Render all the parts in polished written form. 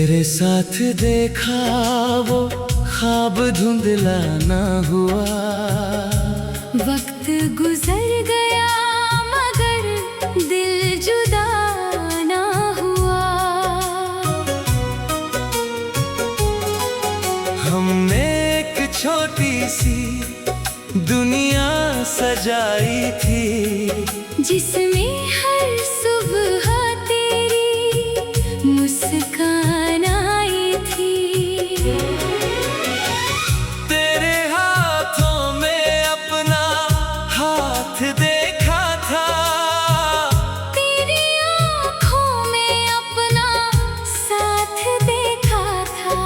तेरे साथ देखा वो ख्वाब धुंधला ना हुआ। वक्त गुजर गया मगर दिल जुदा ना हुआ। हमने एक छोटी सी दुनिया सजाई थी, जिसमें हर सुबह तेरी मुस्कान आई थी। तेरे हाथों में अपना हाथ देखा था, तेरी आँखों में अपना साथ देखा था।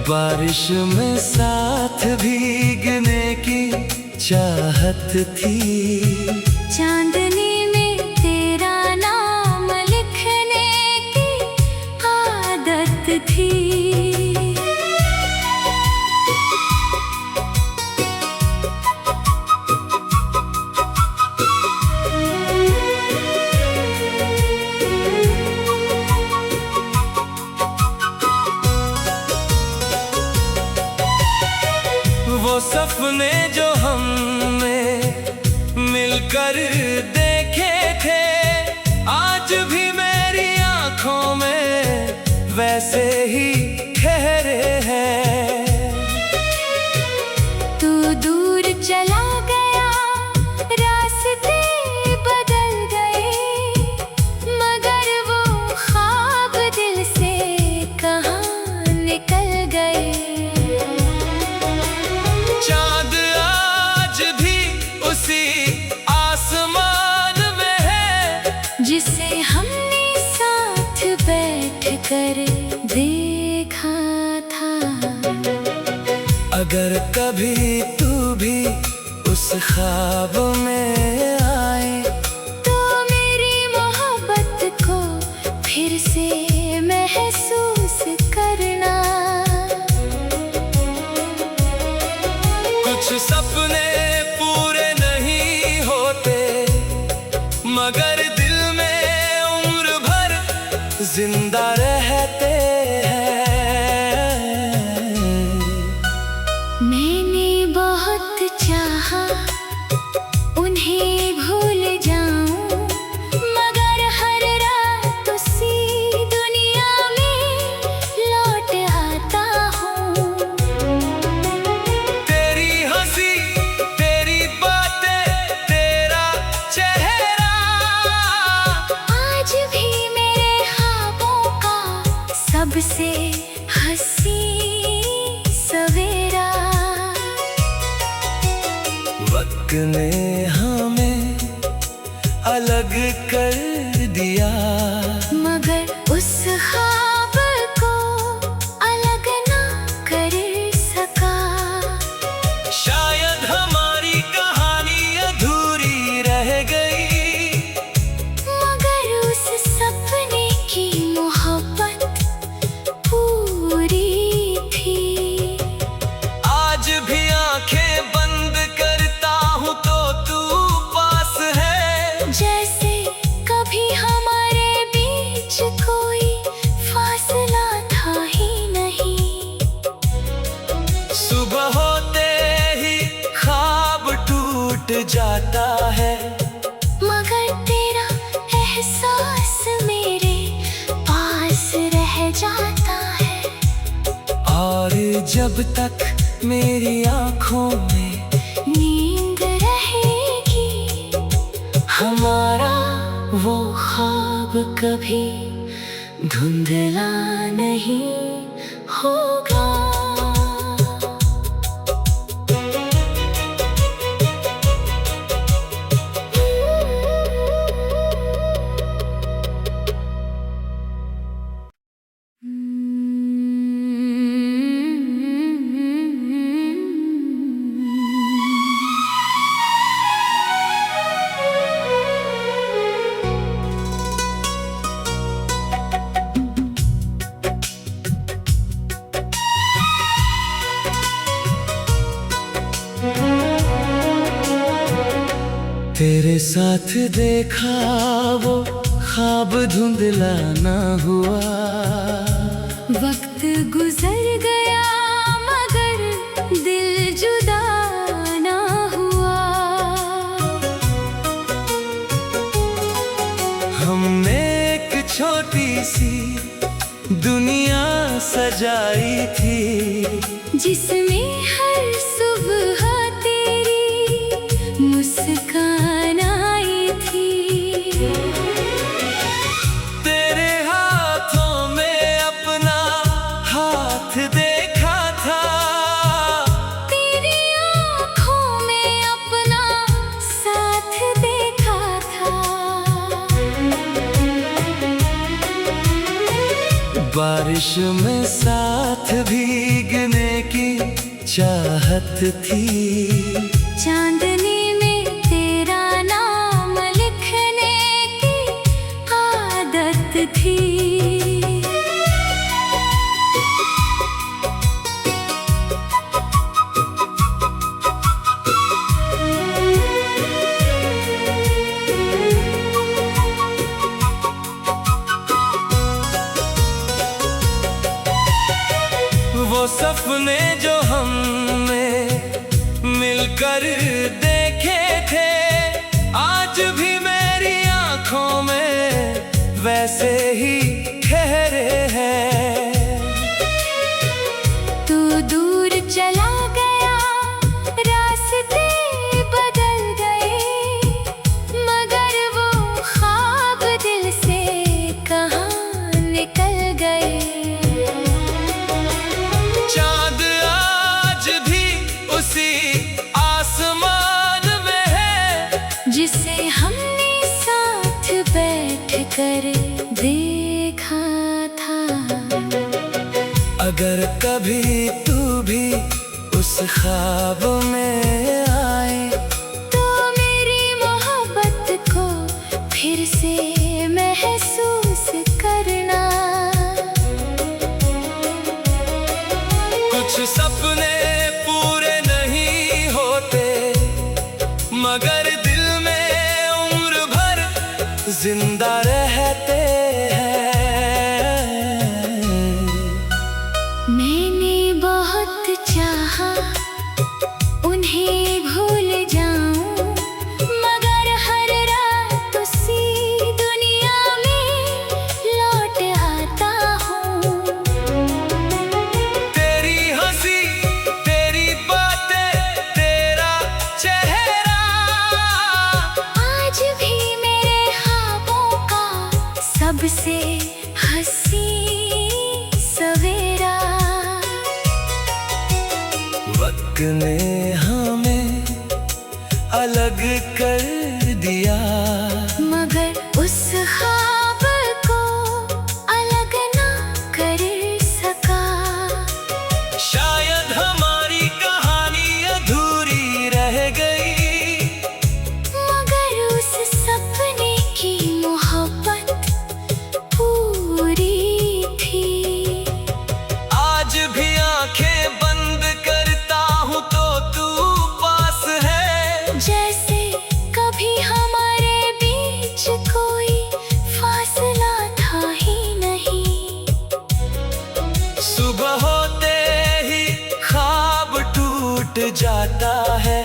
बारिश में साथ भीगने की चाहत थी, चांदनी में तेरा नाम लिखने की आदत थी। वो सपने जो हमने मिलकर देखे थे, आज भी मेरी आंखों में वैसे ही ठहरे हैं। तू दूर चला गया, रास्ते बदल गए, मगर वो ख्वाब दिल से कहाँ निकल गए। चाँद आज भी उसी आसमान में है, जिसे हमने साथ बैठकर देखा था। अगर कभी तू भी उस ख्वाब में आए, तो मेरी मोहब्बत को फिर से महसूस करना। कुछ सपने पूरे नहीं होते, मगर दिल में उम्र भर जिंदा रहते हैं। मैंने बहुत चाहा उन्हें भूल जाऊं, मगर हर रात उसी दुनिया में लौट आता हूँ। तेरी हंसी, तेरी बातें, तेरा चेहरा आज भी मेरे ख्वाबों का सबसे हंसी सवेरा। वक्त ने हमें अलग कर दिया, मगर उस ख्वाब को अलग ना कर सका। शायद हमारी कहानी अधूरी रह गई, मगर उस सपने की मोहब्बत पूरी थी। आज भी आंखें बंद करता हूँ तो तू पास है, जैसे कभी हमारे बीच कोई फासला था ही नहीं। सुबह होते ही ख्वाब टूट जाता है, मगर तेरा एहसास मेरे पास रह जाता है। और जब तक मेरी आंखों में नींद रहेगी, हमारा वो ख्वाब कभी धुंधला नहीं होगा। तेरे साथ देखा वो ख्वाब धुंधला ना हुआ। वक्त गुजर गया मगर दिल जुदा ना हुआ। हमने एक छोटी सी दुनिया सजाई थी, जिसमें हर सुबह तेरी मुस्कान आई थी। तेरे हाथों में अपना हाथ देखा था, तेरी आँखों में अपना साथ देखा था। बारिश में साथ भीगने की चाहत थी, चांदनी में तेरा नाम लिखने की आदत थी। वो सपने जो हमने मिलकर देखे थे, आज भी मेरी आंखों में वैसे ही ठहरे हैं। तू दूर चला गया, रास्ते बदल गए, मगर वो ख्वाब दिल से कहाँ निकल गए। चांद आज भी उसी आसमान में है, जिसे हमने साथ बैठकर देखा था। अगर कभी तू भी उस ख्वाब में आए, तो मेरी मोहब्बत को फिर से महसूस करना। कुछ सपने पूरे नहीं होते, मगर दिल में उम्र भर जिंदा रहते हैं। मैंने बहुत चाहा उन्हें भूल जाऊं, मगर हर रात उसी दुनिया में लौट आता हूँ। तेरी हंसी, तेरी बातें, तेरा चेहरा आज भी मेरे ख्वाबों का सबसे हंसी सवेरा। वक्त ने हमें अलग कर दिया, मगर उस ख्वाब को अलग ना कर सका। शायद हमारी कहानी अधूरी रह गई, मगर उस सपने की मोहब्बत पूरी थी। आज भी आंखें बंद करता हूँ तो तू पास है, जैसे कभी हमारे बीच कोई फासला था ही नहीं। सुबह होते ही ख्वाब टूट जाता है,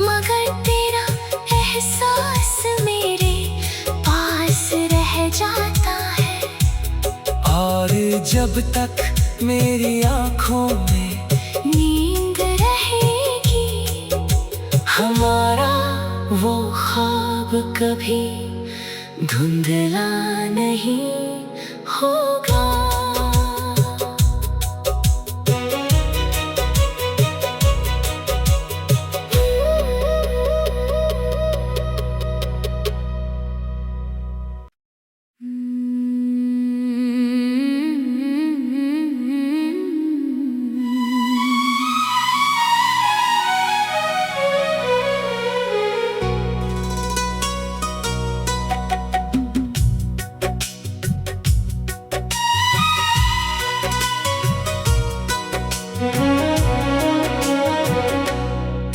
मगर तेरा एहसास मेरे पास रह जाता है। और जब तक मेरी आंखों में नींद रहेगी, हमारा वो ख्वाब कभी धुंधला नहीं होगा।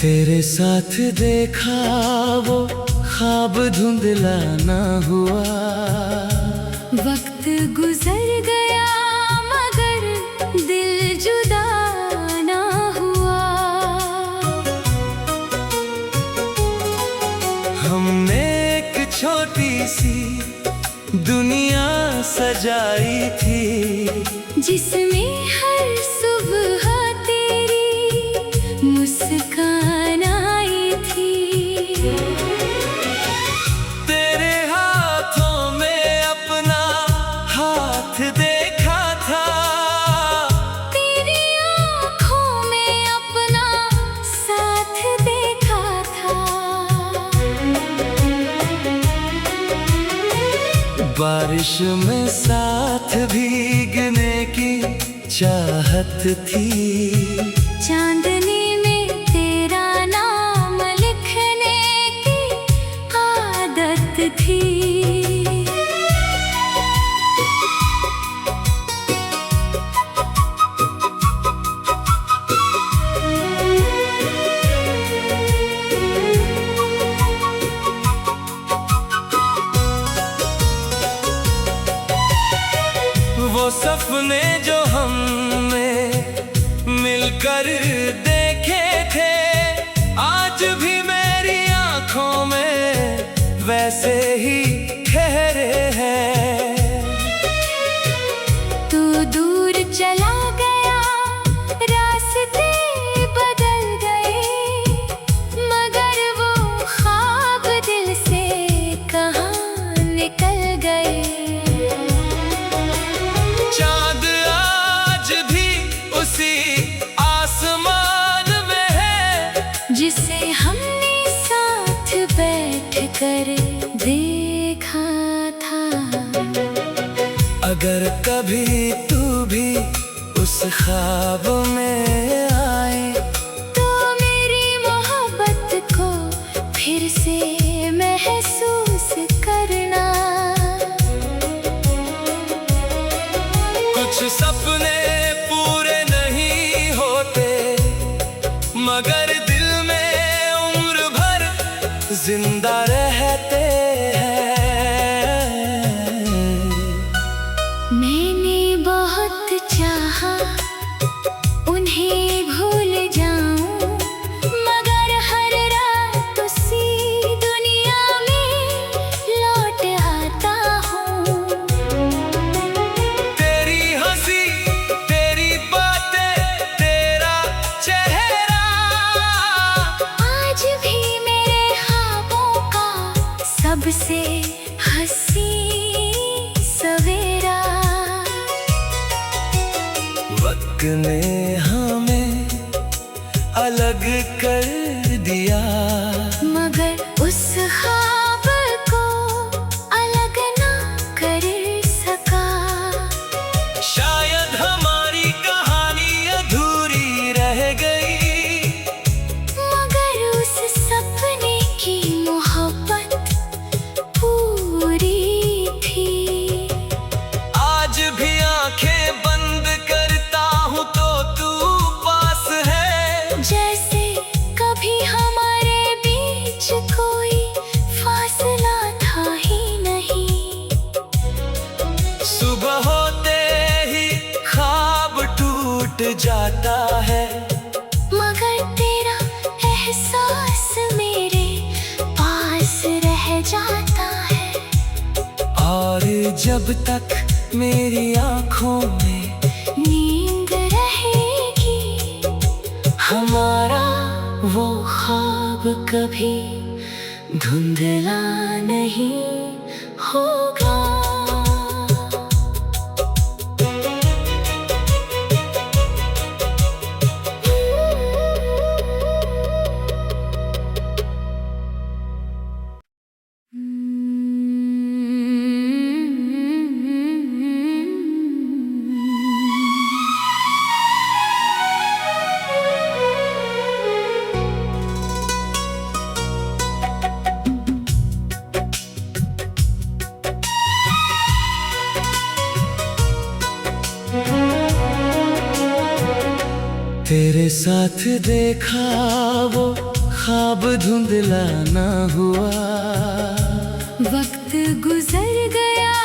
तेरे साथ देखा वो ख्वाब धुंधला ना हुआ। वक्त गुजर गया मगर दिल जुदा ना हुआ। हमने एक छोटी सी दुनिया सजाई थी, जिसमें हर सुबह तेरी मुस्कान आई थी। तेरे हाथों में अपना हाथ देखा था, तेरी आँखों में अपना साथ देखा था। बारिश में साथ भीगने की चाहत थी, चांदनी में तेरा नाम लिखने की आदत थी। वो सपने जो हमने मिलकर देखे थे, आज भी मेरी आंखों में वैसे ही ठहरे हैं। तू दूर चला गया, रास्ते बदल गए, मगर वो ख्वाब दिल से कहाँ निकल गए। चाँद आज भी उसी आसमान में है, जिसे हमने साथ बैठ कर देखा था। अगर कभी तू भी उस ख्वाब में आए, तो मेरी मोहब्बत को फिर से महसूस करना। कुछ सपने पूरे नहीं होते, मगर दिल में उम्र भर जिंदा रहते हैं। मैंने बहुत चाहा उन्हें भूल जाऊं, मगर हर रात उसी दुनिया में लौट आता हूँ। तेरी हंसी, तेरी बातें, तेरा चेहरा आज भी मेरे ख्वाबों का सबसे हंसी सवेरा। वक्त ने हमें अलग कर दिया, मगर उस ख्वाब को अलग ना कर सका। शायद हमारी कहानी अधूरी रह गई, मगर उस सपने की मोहब्बत पूरी थी। आज भी आंखें बंद करता हूँ तो तू पास है, जैसे कभी हमारे बीच कोई फासला था ही नहीं। सुबह होते ही ख्वाब टूट जाता है, मगर तेरा एहसास मेरे पास रह जाता है। और जब तक मेरी आंखों में नींद रहेगी, हमारा वो ख्वाब कभी धुंधला नहीं होगा। तेरे साथ देखा वो ख्वाब धुंधला ना हुआ। वक्त गुजर गया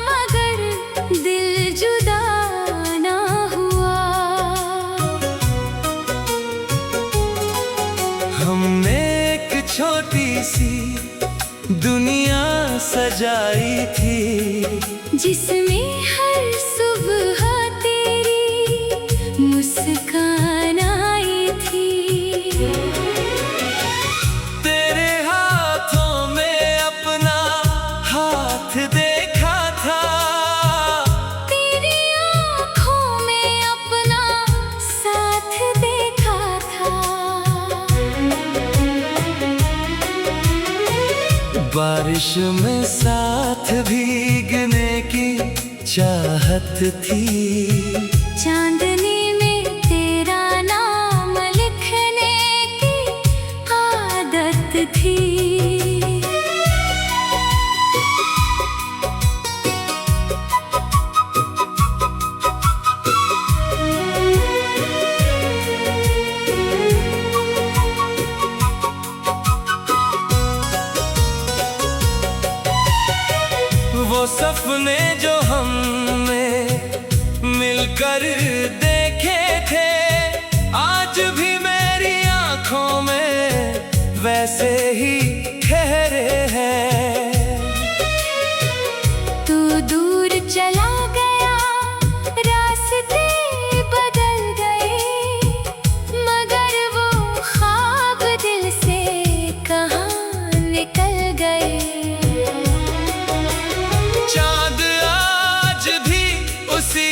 मगर दिल जुदा ना हुआ। हमने एक छोटी सी दुनिया सजाई थी, जिसमें हर सुबह तेरी मुस्कान आई थी। तेरे हाथों में अपना हाथ देखा था, तेरी आँखों में अपना साथ देखा था। बारिश में साथ भीगने की चाहत थी, चांदनी में तेरा नाम लिखने की आदत थी। वो सपने जो हमने मिलकर देखे थे, आज भी मेरी आंखों में वैसे ही ठहरे हैं। तू दूर चला गया, रास्ते बदल गए, मगर वो ख्वाब दिल से कहाँ निकल गए। चाँद आज भी उसी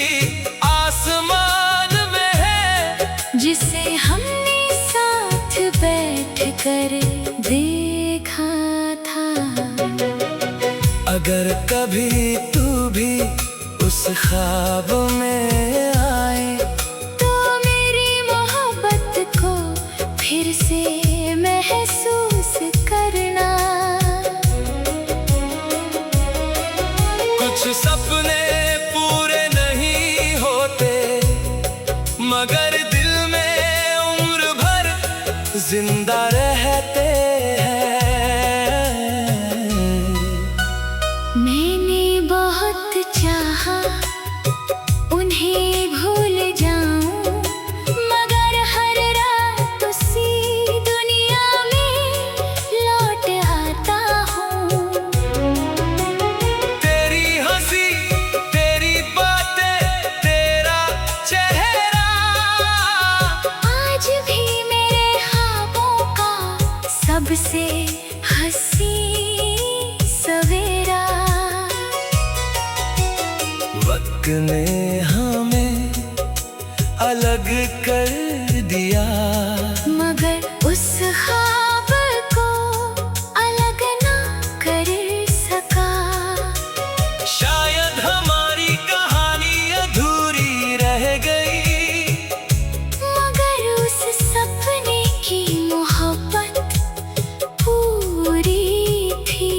आसमान में है, जिसे हमने साथ बैठ कर देखा था। अगर कभी तू भी उस ख्वाब में आए, तो मेरी मोहब्बत को फिर से महसूस करना। कुछ सपने पूरे नहीं होते, मगर दिल में उम्र भर जिंदा रहते हैं। मैंने बहुत चाहा उन्हें भूल जाऊं, मगर हर रात उसी दुनिया में लौट आता हूँ। तेरी हंसी, तेरी बातें, तेरा चेहरा आज भी मेरे ख्वाबों का सबसे हंसी सवेरा। वक्त ने हमें अलग कर दिया, मगर उस ख्वाब को अलग ना कर सका। शायद हमारी कहानी अधूरी रह गई, मगर उस सपने की मोहब्बत पूरी थी।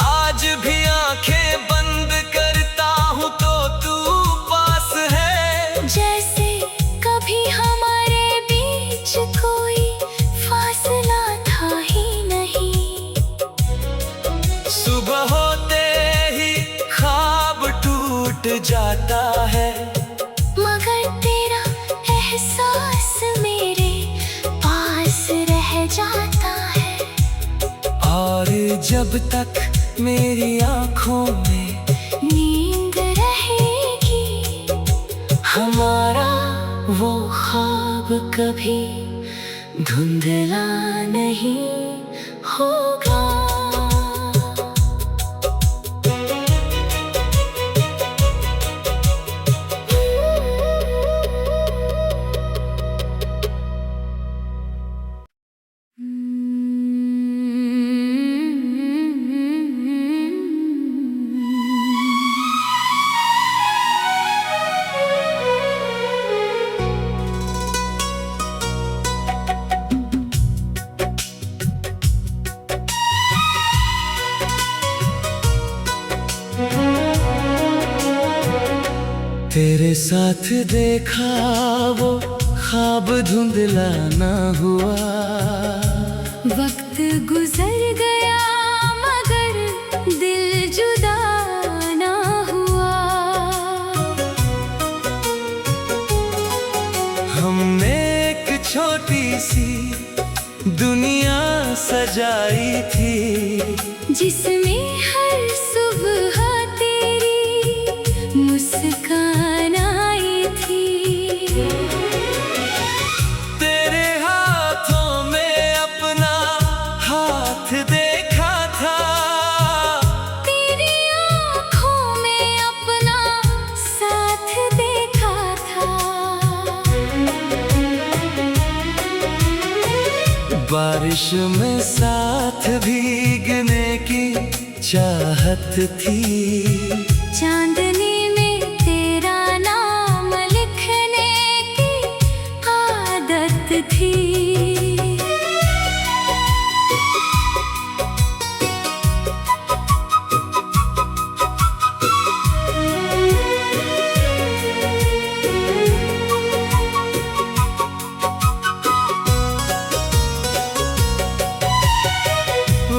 आज भी आंखें बंद करता हूँ तो तू पास है, जैसे कभी हमारे बीच कोई फासला था ही नहीं। सुबह होते ही ख्वाब टूट जाता है, मगर तेरा एहसास मेरे पास रह जाता है। और जब तक मेरी आंखों में नींद रहेगी, हमारा वो ख्वाब कभी धुंधला नहीं होगा। तेरे साथ देखा वो ख्वाब धुंधला ना हुआ। वक्त गुजर गया मगर दिल जुदा ना हुआ। हमने एक छोटी सी दुनिया सजाई थी, जिसमें हर सुबह तेरी मुस्कान आई थी। तेरे हाथों में अपना हाथ देखा था, तेरी आँखों में अपना साथ देखा था। बारिश में साथ भीगने की चाहत थी, चांदनी में तेरा नाम लिखने की आदत थी।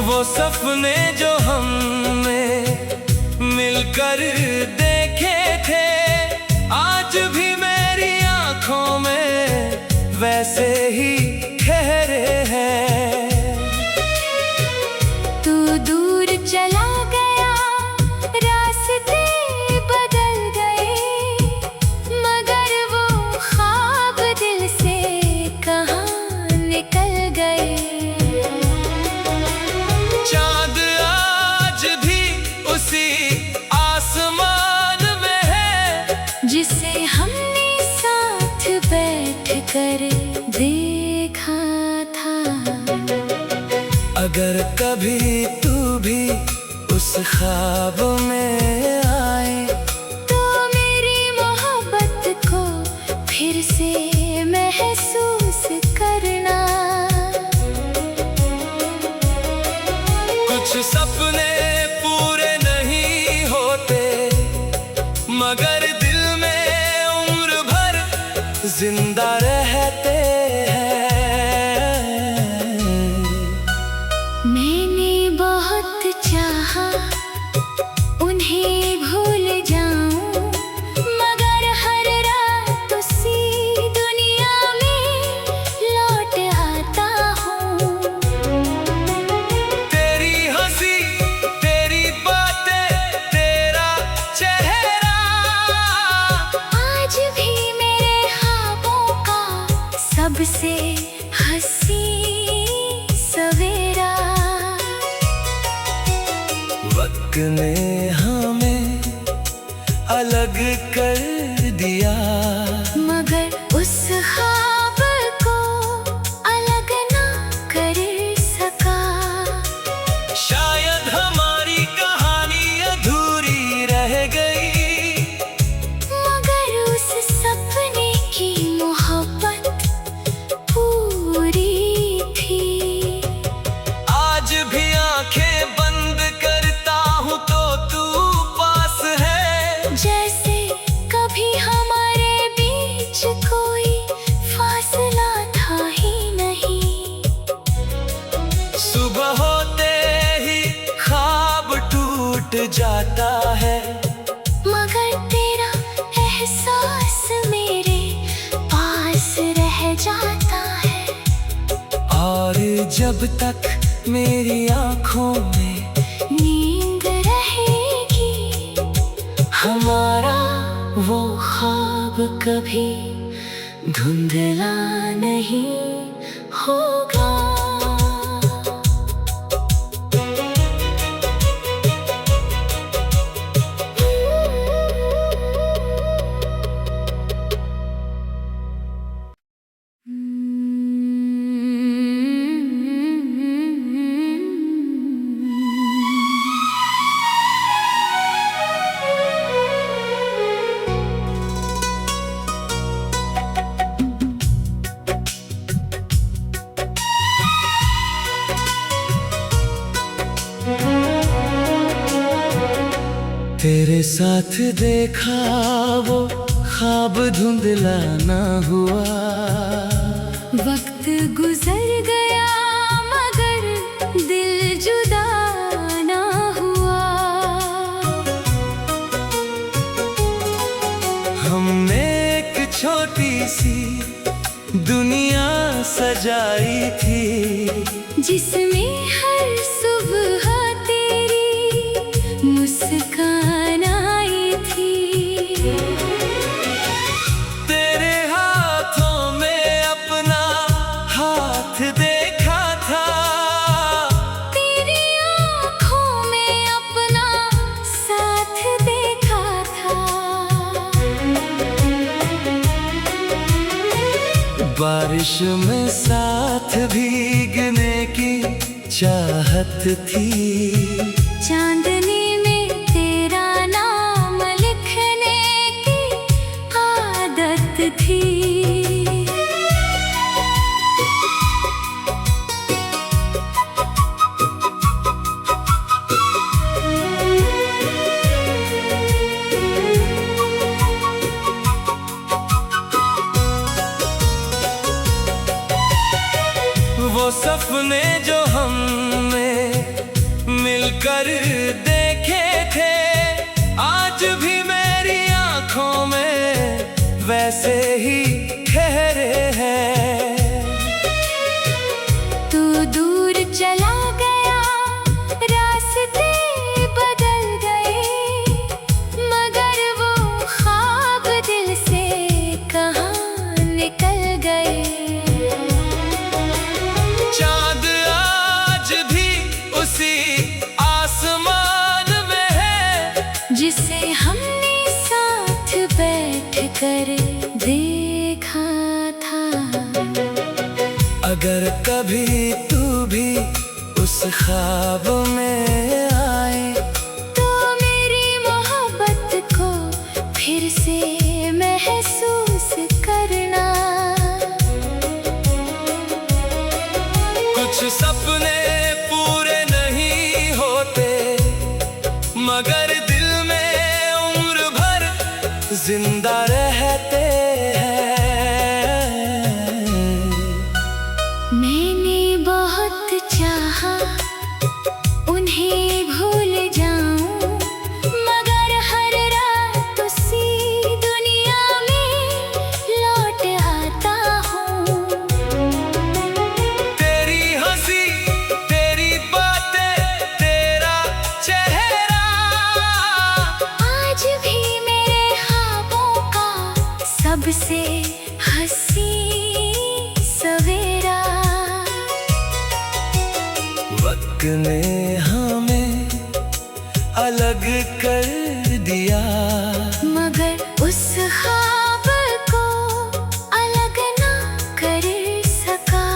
वो सपने जो हमने मिलकर देखे थे, आज भी मेरी आंखों में वैसे ही ठहरे हैं। तू दूर चला गया, रास्ते बदल गए, मगर वो ख्वाब दिल से कहाँ निकल गए। चांद आज भी उसी आसमान में है, जिसे हमने साथ बैठकर देखा था। अगर कभी तू भी उस ख्वाब में आए, तो मेरी मोहब्बत को फिर से महसूस करना। कुछ सपने पूरे नहीं होते, मगर दिल में उम्र भर जिंदा रहते हैं। मैंने बहुत चाहा उन्हें भूल जाऊं, मगर हर रात उसी दुनिया में लौट आता हूँ। तेरी हंसी, तेरी बातें, तेरा चेहरा आज भी मेरे ख्वाबों का सबसे हंसी सवेरा। वक्त ने हमें अलग कर दिया, मगर उस ख्वाब को अलग ना कर सका। शायद हमारी कहानी अधूरी रह गई, मगर उस सपने की मोहब्बत पूरी थी। आज भी आंखें बंद करता हूँ तो तू पास है, जैसे कभी हमारे बीच कोई फासला था ही नहीं। सुबह होते ही ख्वाब टूट जाता है, मगर तेरा एहसास मेरे पास रह जाता है। और जब तक मेरी आंखों में नींद रहेगी, हमारा वो ख्वाब कभी धुंधला नहीं होगा। तेरे साथ देखा वो ख्वाब धुंधला ना हुआ। वक्त गुजर गया मगर दिल जुदा ना हुआ। हमने एक छोटी सी दुनिया सजाई थी, जिसमें हर सुबह तेरी मुस्कान आई थी। तेरे हाथों में अपना हाथ देखा था, तेरी आँखों में अपना साथ देखा था। बारिश में साथ भीगने की चाहत थी, चांदनी में तेरा नाम लिखने की आदत थी। वो सपने जो हमने मिलकर देखे थे, आज भी मेरी आंखों में वैसे ही ठहरे हैं। तू दूर चला गया, रास्ते बदल गए, मगर वो ख्वाब दिल से कहाँ निकल गए। चाँद आज भी उसी आसमान में है, जिसे हमने साथ बैठ कर देखा था। अगर कभी तू भी उस ख्वाब में आए, तो मेरी मोहब्बत को फिर से महसूस करना। कुछ सपने पूरे नहीं होते, मगर दिल में उम्र भर जिंदा रहते हैं। मैंने बहुत चाहा उन्हें भूल जाऊं, मगर हर रात उसी दुनिया में लौट आता हूँ। तेरी हंसी, तेरी बातें, तेरा चेहरा आज भी मेरे ख्वाबों का सबसे हंसी सवेरा। वक्त ने हमें अलग कर दिया, मगर उस ख्वाब को अलग ना कर सका।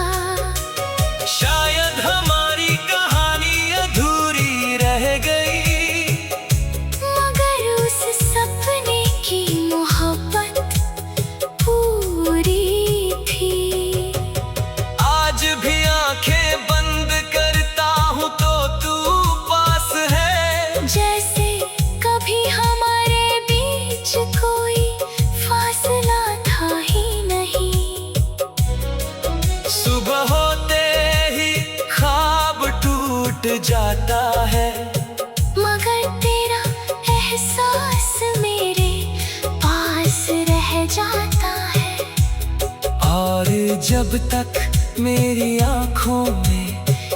शायद हमारी कहानी अधूरी रह गई, मगर उस सपने की मोहब्बत पूरी थी। आज भी आंखें बंद करता हूँ तो तू पास है, जैसे कभी हमारे बीच कोई फासला था ही नहीं। सुबह होते ही ख्वाब टूट जाता है, मगर तेरा एहसास मेरे पास रह जाता है। और जब तक मेरी आंखों में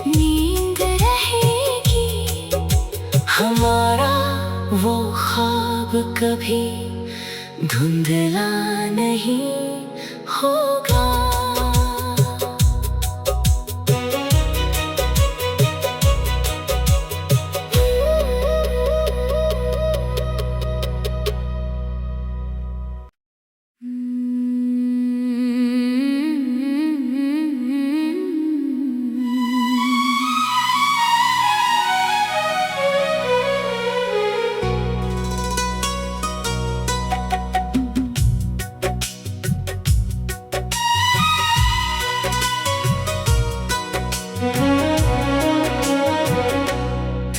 नींद रहेगी, हमारा वो ख्वाब कभी धुंधला नहीं होगा।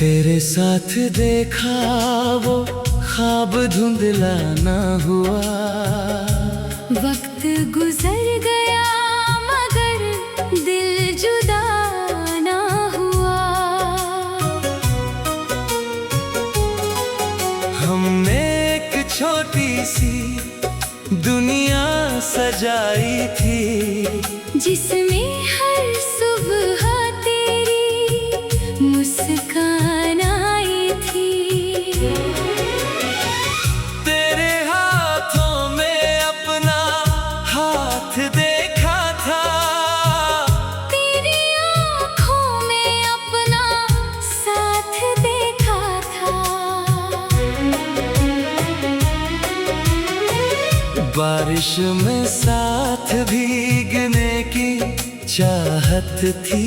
तेरे साथ देखा वो ख्वाब धुंधला ना हुआ। वक्त गुजर गया मगर दिल जुदा ना हुआ। हमने एक छोटी सी दुनिया सजाई थी, जिसमें हर सुबह तेरी मुस्कान आई थी। तेरे हाथों में अपना हाथ देखा था, तेरी आँखों में अपना साथ देखा था। बारिश में साथ भीगने की चाहत थी,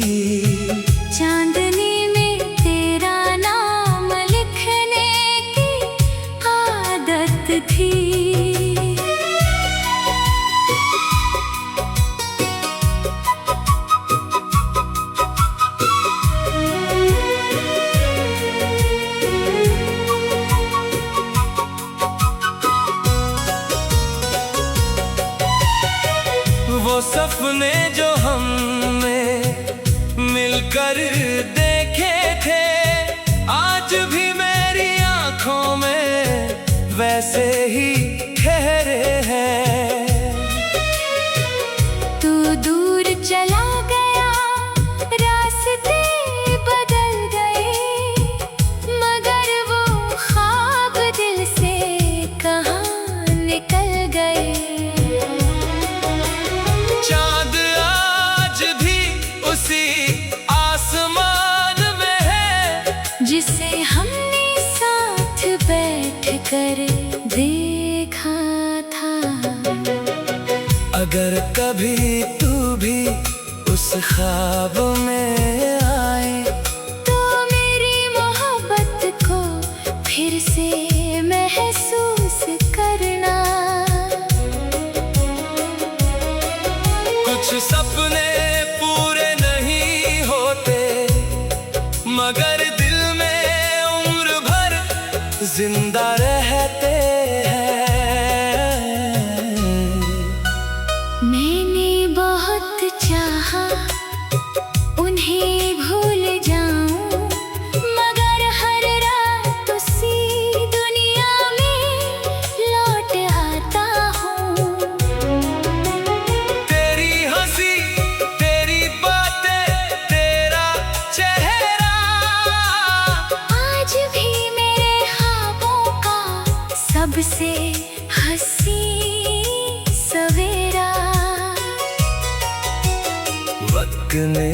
चांदनी में तेरा नाम लिखने की आदत थी। वो सपने जो हमने मिलकर देखे थे, आज भी मेरी आंखों में वैसे ही ठहरे हैं। तू दूर चला गया, रास्ते बदल गए, मगर वो ख्वाब दिल से कहाँ निकल गए। चांद आज भी उसी आसमान में है, जिसे हमने साथ बैठ कर देखा था। अगर कभी तू भी उस ख्वाब में आए, तो मेरी मोहब्बत को फिर से महसूस करना। कुछ सपने पूरे नहीं होते, मगर दिल में उम्र भर जिंदा रहते हैं। मैंने बहुत चाहा उन्हें भूल जाऊं, मगर हर रात उसी दुनिया में लौट आता हूँ। तेरी हंसी, तेरी बातें, तेरा चेहरा आज भी मेरे ख्वाबों का सबसे हंसी सवेरा। वक्त ने